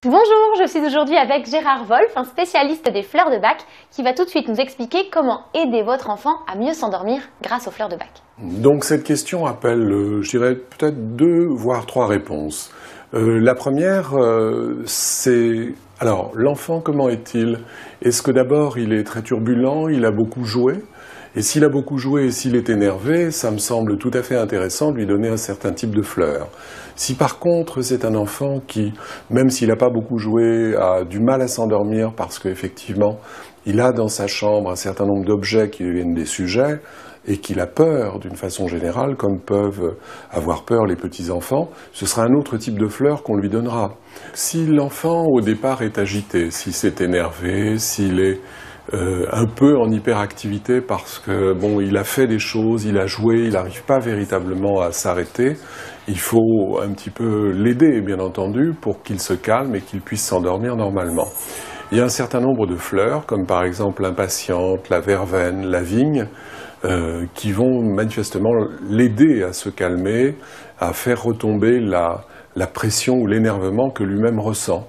Bonjour, je suis aujourd'hui avec Gérard Wolf, un spécialiste des fleurs de Bach, qui va tout de suite nous expliquer comment aider votre enfant à mieux s'endormir grâce aux fleurs de Bach. Donc cette question appelle, je dirais, peut-être 2 voire 3 réponses. La première, c'est, alors, l'enfant, comment est-il? Est-ce que d'abord il est très turbulent, il a beaucoup joué? Et s'il a beaucoup joué et s'il est énervé, ça me semble tout à fait intéressant de lui donner un certain type de fleurs. Si par contre c'est un enfant qui, même s'il n'a pas beaucoup joué, a du mal à s'endormir parce qu'effectivement il a dans sa chambre un certain nombre d'objets qui deviennent des sujets et qu'il a peur d'une façon générale, comme peuvent avoir peur les petits-enfants, ce sera un autre type de fleurs qu'on lui donnera. Si l'enfant au départ est agité, s'il s'est énervé, s'il est un peu en hyperactivité parce que bon, il a fait des choses, il a joué, il n'arrive pas véritablement à s'arrêter. Il faut un petit peu l'aider, bien entendu, pour qu'il se calme et qu'il puisse s'endormir normalement. Il y a un certain nombre de fleurs, comme par exemple l'impatiente, la verveine, la vigne, qui vont manifestement l'aider à se calmer, à faire retomber la pression ou l'énervement que lui-même ressent.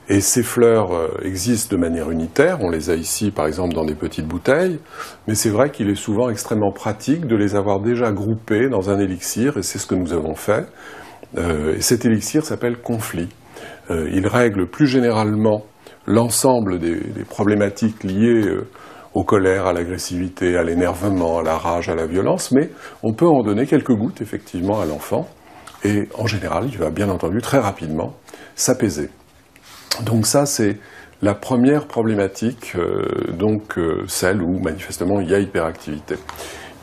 Et ces fleurs existent de manière unitaire, on les a ici par exemple dans des petites bouteilles, mais c'est vrai qu'il est souvent extrêmement pratique de les avoir déjà groupées dans un élixir, et c'est ce que nous avons fait. Et cet élixir s'appelle Conflit. Il règle plus généralement l'ensemble des problématiques liées aux colères, à l'agressivité, à l'énervement, à la rage, à la violence, mais on peut en donner quelques gouttes effectivement à l'enfant, et en général il va bien entendu très rapidement s'apaiser. Donc ça, c'est la première problématique, celle où manifestement il y a hyperactivité.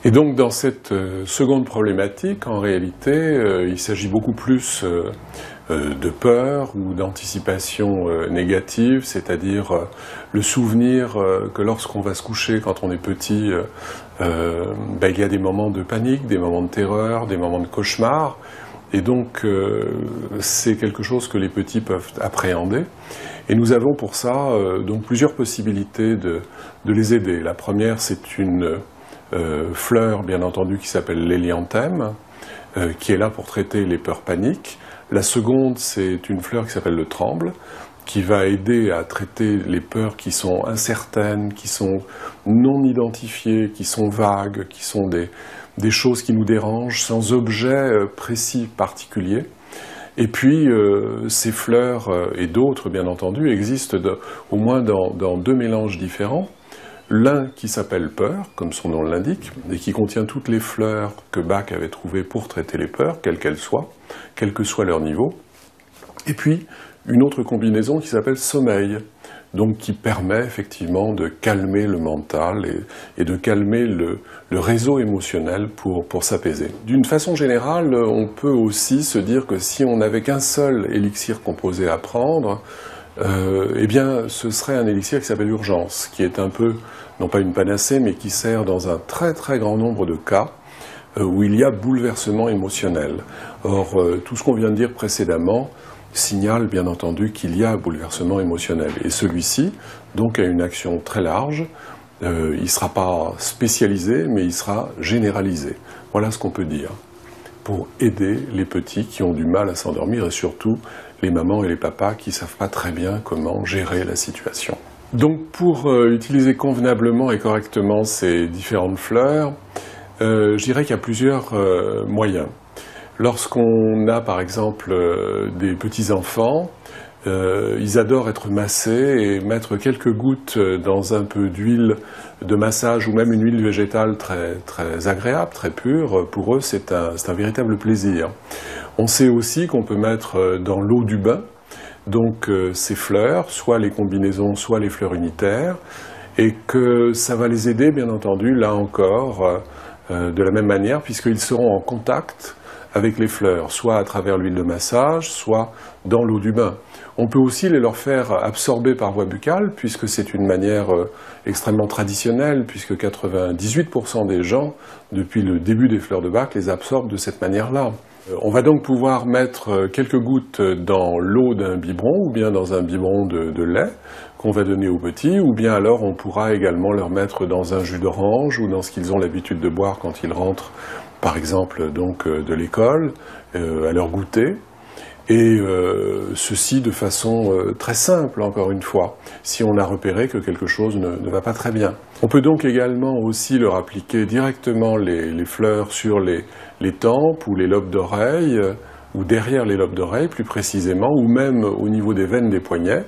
Et donc dans cette seconde problématique, en réalité, il s'agit beaucoup plus de peur ou d'anticipation négative, c'est-à-dire le souvenir que lorsqu'on va se coucher quand on est petit, il y a des moments de panique, des moments de terreur, des moments de cauchemar. Et donc, c'est quelque chose que les petits peuvent appréhender. Et nous avons pour ça donc plusieurs possibilités de les aider. La première, c'est une fleur, bien entendu, qui s'appelle l'hélianthème, qui est là pour traiter les peurs paniques. La seconde, c'est une fleur qui s'appelle le tremble, qui va aider à traiter les peurs qui sont incertaines, qui sont non identifiées, qui sont vagues, qui sont des choses qui nous dérangent, sans objet précis particulier. Et puis, ces fleurs et d'autres, bien entendu, existent au moins dans 2 mélanges différents. L'un qui s'appelle peur, comme son nom l'indique, et qui contient toutes les fleurs que Bach avait trouvées pour traiter les peurs, quelles qu'elles soient, quel que soit leur niveau. Et puis, une autre combinaison qui s'appelle sommeil, donc qui permet effectivement de calmer le mental et de calmer le réseau émotionnel pour s'apaiser. D'une façon générale, on peut aussi se dire que si on n'avait qu'un seul élixir composé à prendre, eh bien ce serait un élixir qui s'appelle urgence, qui est un peu, non pas une panacée, mais qui sert dans un très très grand nombre de cas où il y a bouleversement émotionnel. Or, tout ce qu'on vient de dire précédemment signale bien entendu qu'il y a un bouleversement émotionnel. Et celui-ci, donc, a une action très large. Il ne sera pas spécialisé, mais il sera généralisé. Voilà ce qu'on peut dire pour aider les petits qui ont du mal à s'endormir et surtout les mamans et les papas qui ne savent pas très bien comment gérer la situation. Donc pour utiliser convenablement et correctement ces différentes fleurs, je dirais qu'il y a plusieurs moyens. Lorsqu'on a par exemple des petits-enfants, ils adorent être massés et mettre quelques gouttes dans un peu d'huile de massage ou même une huile végétale très, très agréable, très pure. Pour eux, c'est un véritable plaisir. On sait aussi qu'on peut mettre dans l'eau du bain donc ces fleurs, soit les combinaisons, soit les fleurs unitaires, et que ça va les aider, bien entendu, là encore, de la même manière, puisqu'ils seront en contact avec les fleurs, soit à travers l'huile de massage, soit dans l'eau du bain. On peut aussi les leur faire absorber par voie buccale, puisque c'est une manière extrêmement traditionnelle, puisque 98% des gens, depuis le début des fleurs de Bach, les absorbent de cette manière-là. On va donc pouvoir mettre quelques gouttes dans l'eau d'un biberon, ou bien dans un biberon de lait, qu'on va donner aux petits, ou bien alors on pourra également leur mettre dans un jus d'orange, ou dans ce qu'ils ont l'habitude de boire quand ils rentrent, par exemple, donc, de l'école, à leur goûter. Et ceci de façon très simple, encore une fois, si on a repéré que quelque chose ne va pas très bien. On peut donc également aussi leur appliquer directement les fleurs sur les tempes ou les lobes d'oreille, ou derrière les lobes d'oreille plus précisément, ou même au niveau des veines des poignets.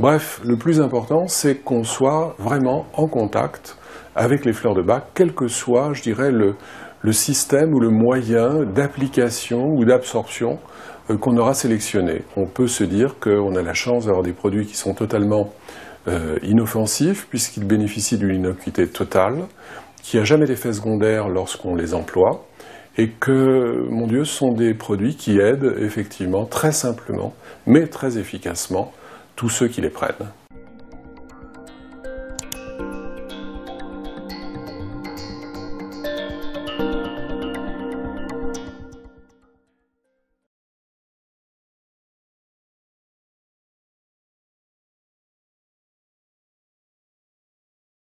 Bref, le plus important, c'est qu'on soit vraiment en contact avec les fleurs de Bach, quel que soit, je dirais, le système ou le moyen d'application ou d'absorption qu'on aura sélectionné. On peut se dire qu'on a la chance d'avoir des produits qui sont totalement inoffensifs, puisqu'ils bénéficient d'une innocuité totale, qui n'a jamais d'effet secondaire lorsqu'on les emploie, et que, mon Dieu, ce sont des produits qui aident effectivement très simplement, mais très efficacement, tous ceux qui les prennent.